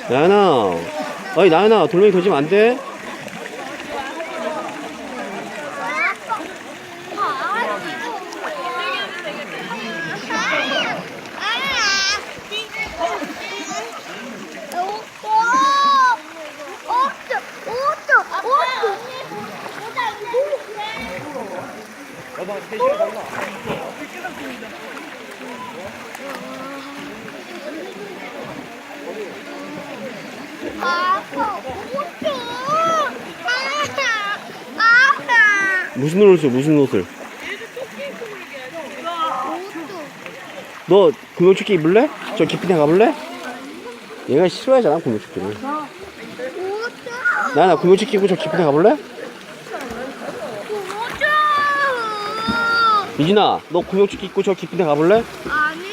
나연아, 어이 나연아, 돌멩이 던지면 안 돼? 무슨 옷을 줘, 무슨 옷을? 너 구명조끼 입을래? 저 깊은 데 가볼래? 얘가 싫어하잖아, 구명조끼를. 나연아, 구명조끼 입고 저 깊은 데 가볼래? 이진아, 너 구명조끼 입고 저 깊은 데 가볼래? 아니.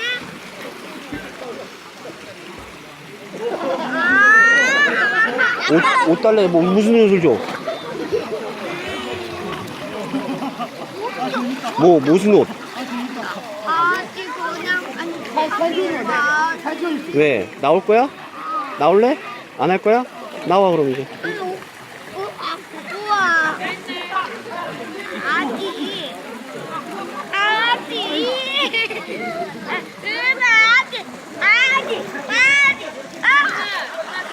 옷 달래, 뭐 무슨 옷을 줘? 뭐 무슨 옷? 아직 그냥 아니. 왜? 나올 거야? 나올래? 안 할 거야? 나와 그럼 이제.